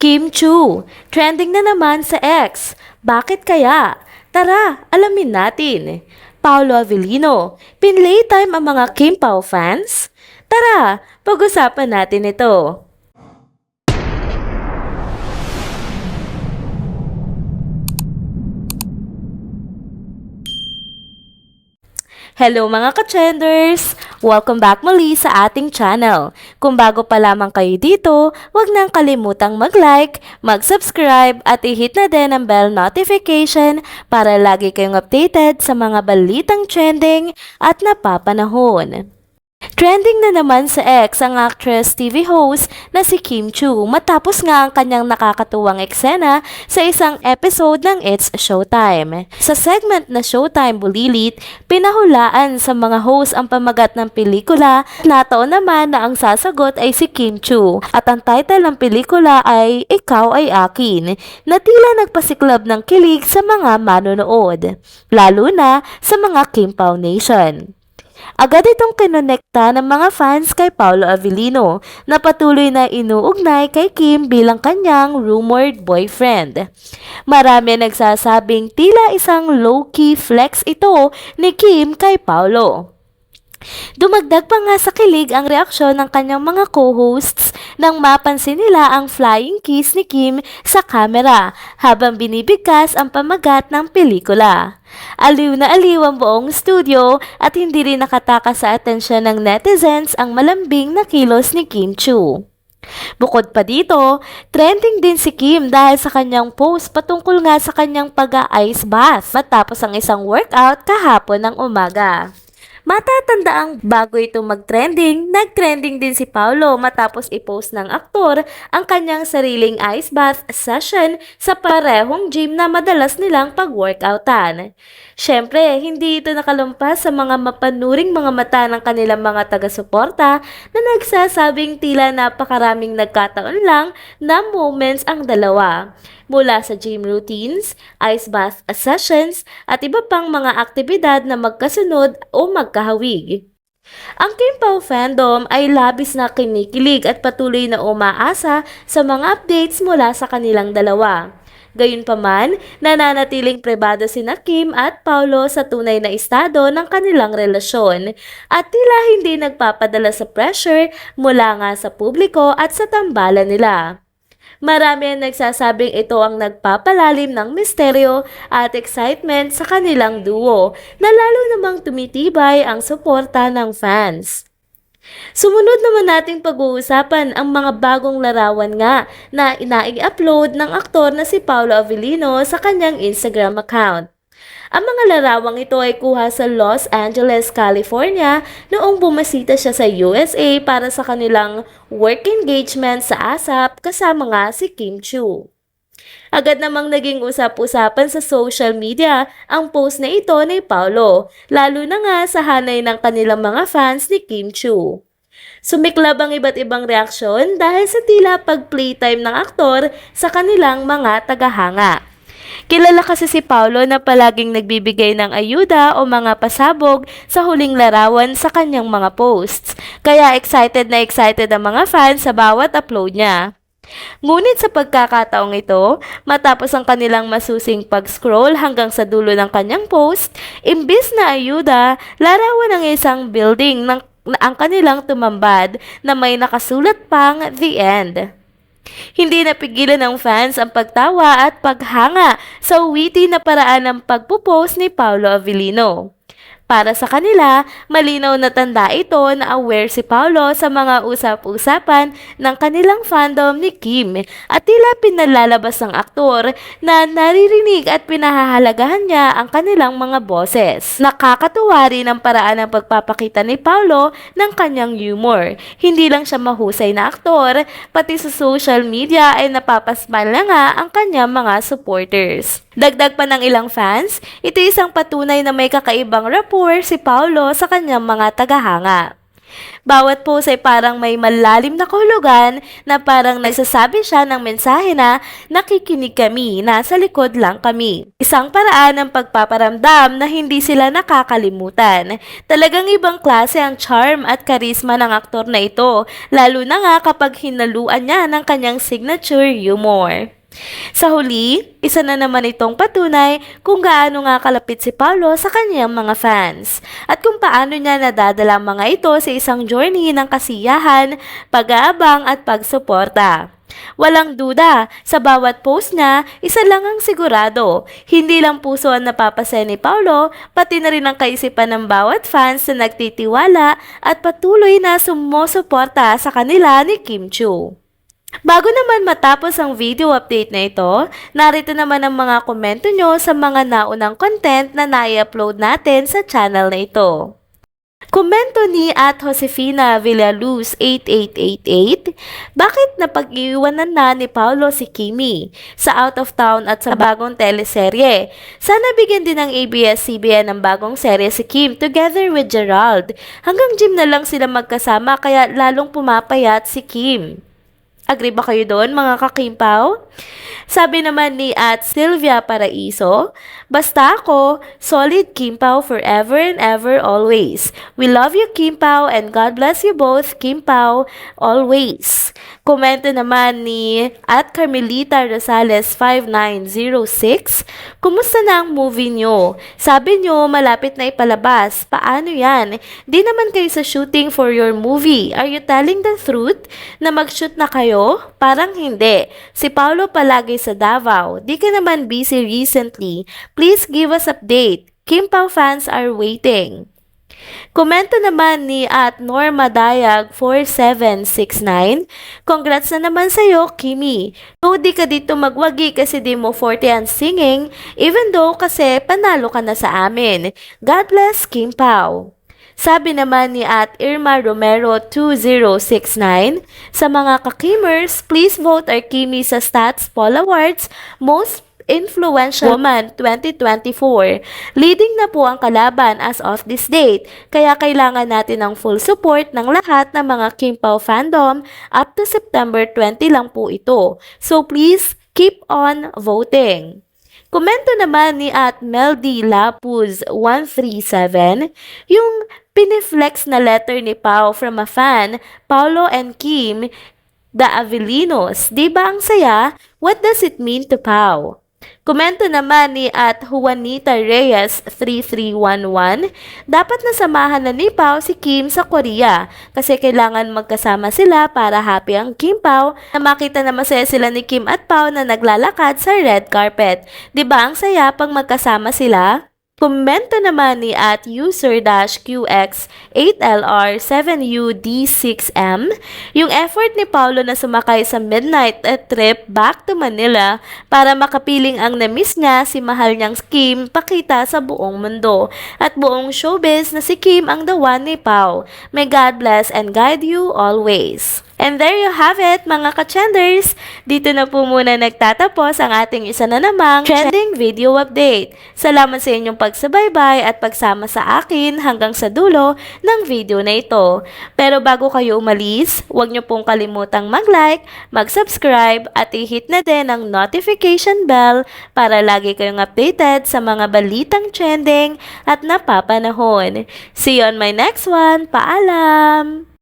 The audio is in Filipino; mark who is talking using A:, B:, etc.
A: Kim Chu, trending na naman sa X. Bakit kaya? Tara, alamin natin. Paolo Avellino, pinlaytime ang mga Kim Pao fans? Tara, pag-usapan natin ito. Hello mga ka-trenders! Welcome back muli sa ating channel. Kung bago pa lamang kayo dito, huwag nang kalimutang mag-like, mag-subscribe at i-hit na din ang bell notification para lagi kayong updated sa mga balitang trending at napapanahon. Trending na naman sa X ang actress TV host na si Kim Chu matapos nga ang kanyang nakakatuwang eksena sa isang episode ng It's Showtime. Sa segment na Showtime Bulilit, pinahulaan sa mga host ang pamagat ng pelikula. Nataon naman na ang sasagot ay si Kim Chu at ang title ng pelikula ay Ikaw ay Akin, na tila nagpasiklab ng kilig sa mga manonood, lalo na sa mga Kim Pao Nation. Agad itong kinonekta ng mga fans kay Paolo Avellino na patuloy na inuugnay kay Kim bilang kanyang rumored boyfriend. Marami nagsasabing tila isang low-key flex ito ni Kim kay Paolo. Dumagdag pa nga sa kilig ang reaksyon ng kanyang mga co-hosts nang mapansin nila ang flying kiss ni Kim sa kamera habang binibigkas ang pamagat ng pelikula. Aliw na aliw ang buong studio at hindi rin nakatakas sa atensyon ng netizens ang malambing na kilos ni Kim Chu. Bukod pa dito, trending din si Kim dahil sa kanyang post patungkol nga sa kanyang pag-ice bath matapos ang isang workout kahapon ng umaga. Matatandaang bago ito mag-trending, nag-trending din si Paolo matapos i-post ng aktor ang kanyang sariling ice bath session sa parehong gym na madalas nilang pag-workoutan. Syempre, hindi ito nakalampas sa mga mapanuring mga mata ng kanilang mga taga-suporta na nagsasabing tila napakaraming nagkataon lang na moments ang dalawa. Mula sa gym routines, ice bath sessions, at iba pang mga aktibidad na magkasunod o magkahawig. Ang Kim Pao fandom ay labis na kinikilig at patuloy na umaasa sa mga updates mula sa kanilang dalawa. Gayunpaman, nananatiling pribado sina Kim at Paolo sa tunay na estado ng kanilang relasyon at tila hindi nagpapadala sa pressure mula nga sa publiko at sa tambalan nila. Marami ang nagsasabing ito ang nagpapalalim ng misteryo at excitement sa kanilang duo na lalo namang tumitibay ang suporta ng fans. Sumunod naman nating pag-uusapan ang mga bagong larawan nga na inai-upload ng aktor na si Paolo Avellino sa kanyang Instagram account. Ang mga larawang ito ay kuha sa Los Angeles, California noong bumasita siya sa USA para sa kanilang work engagement sa ASAP kasama nga si Kim Chu. Agad namang naging usap-usapan sa social media ang post na ito ni Paolo, lalo na nga sa hanay ng kanilang mga fans ni Kim Chu. Sumiklab ang iba't ibang reaksyon dahil sa tila pag-playtime ng aktor sa kanilang mga tagahanga. Kilala kasi si Paolo na palaging nagbibigay ng ayuda o mga pasabog sa huling larawan sa kanyang mga posts. Kaya excited na excited ang mga fans sa bawat upload niya. Ngunit sa pagkakataong ito, matapos ang kanilang masusing pag-scroll hanggang sa dulo ng kanyang post, imbis na ayuda, larawan ng isang building na ang kanilang tumambad na may nakasulat pang The End. Hindi napigilan ng fans ang pagtawa at paghanga sa witty na paraan ng pagpo-post ni Paolo Avellino. Para sa kanila, malinaw na tanda ito na aware si Paolo sa mga usap-usapan ng kanilang fandom ni Kim at tila pinalalabas ng aktor na naririnig at pinahahalagahan niya ang kanilang mga boses. Nakakatuwa rin ang paraan ng pagpapakita ni Paolo ng kanyang humor. Hindi lang siya mahusay na aktor, pati sa social media ay napapasmile na nga ang kanyang mga supporters. Dagdag pa ng ilang fans, ito isang patunay na may kakaibang rapport si Paolo sa kanyang mga tagahanga. Bawat post ay parang may malalim na kahulugan na parang nagsasabi siya ng mensahe na nakikinig kami, nasa likod lang kami. Isang paraan ng pagpaparamdam na hindi sila nakakalimutan. Talagang ibang klase ang charm at karisma ng aktor na ito, lalo na nga kapag hinaluan niya ng kanyang signature humor. Sa huli, isa na naman itong patunay kung gaano nga kalapit si Paolo sa kanyang mga fans at kung paano niya nadadala ang mga ito sa isang journey ng kasiyahan, pag-aabang at pagsuporta. Walang duda, sa bawat post niya, isa lang ang sigurado. Hindi lang puso ang napapasaya ni Paolo, pati na rin ang kaisipan ng bawat fans na nagtitiwala at patuloy na sumusuporta sa kanila ni Kim Chiu. Bago naman matapos ang video update na ito, narito naman ang mga komento nyo sa mga naunang content na nai-upload natin sa channel na ito. Komento ni Josefina Villaluz 8888, bakit napag-iwanan na ni Paolo si Kimi sa Out of Town at sa bagong teleserye? Sana bigyan din ng ABS-CBN ng bagong serye si Kim together with Gerald. Hanggang gym na lang sila magkasama kaya lalong pumapayat si Kim. Agree ba kayo doon, mga kakimpaw? Sabi naman ni Sylvia Paraiso, basta ako, solid Kimpaw forever and ever always. We love you Kimpaw and God bless you both Kimpaw always. Komento naman ni Carmelita Rosales 5906, kumusta na ang movie nyo? Sabi nyo malapit na ipalabas. Paano yan? Di naman kayo sa shooting for your movie. Are you telling the truth na mag-shoot na kayo? Parang hindi. Si Paolo palagi sa Davao. Di ka naman busy recently. Please give us update. Kimpaw fans are waiting. Komento naman ni Norma Dayag 4769, congrats na naman sa'yo, Kimi. No, di ka dito magwagi kasi di mo forte ang singing, even though kasi panalo ka na sa amin. God bless, Kimpaw. Sabi naman ni Irma Romero 2069, sa mga kakimers, please vote our Kimi sa Stats Poll Awards Most Influential Woman 2024. Leading na po ang kalaban as of this date, kaya kailangan natin ng full support ng lahat ng mga Kimpaw fandom up to September 20 lang po ito. So please keep on voting. Komento naman ni Meldy Lapuz 137, yung piniflex na letter ni Pao from a fan, Paolo and Kim, the Avelinos. Diba ang saya? What does it mean to Pao? Komento naman ni Juanita Reyes 3311, dapat nasamahan na ni Pao si Kim sa Korea kasi kailangan magkasama sila para happy ang Kimpaw na makita na masaya sila ni Kim at Pao na naglalakad sa red carpet. Diba ang saya pag magkasama sila? Komento naman ni user-QX8LR7UD6M, yung effort ni Paolo na sumakay sa midnight trip back to Manila para makapiling ang na-miss niya si mahal niyang Kim pakita sa buong mundo at buong showbiz na si Kim ang the one ni Pao. May God bless and guide you always. And there you have it, mga ka-trenders. Dito na po muna nagtatapos ang ating isa na namang trending video update. Salamat sa inyong pagsubaybay at pagsama sa akin hanggang sa dulo ng video na ito. Pero bago kayo umalis, huwag niyo pong kalimutang mag-like, mag-subscribe at i-hit na din ang notification bell para lagi kayong updated sa mga balitang trending at napapanahon. See you on my next one. Paalam!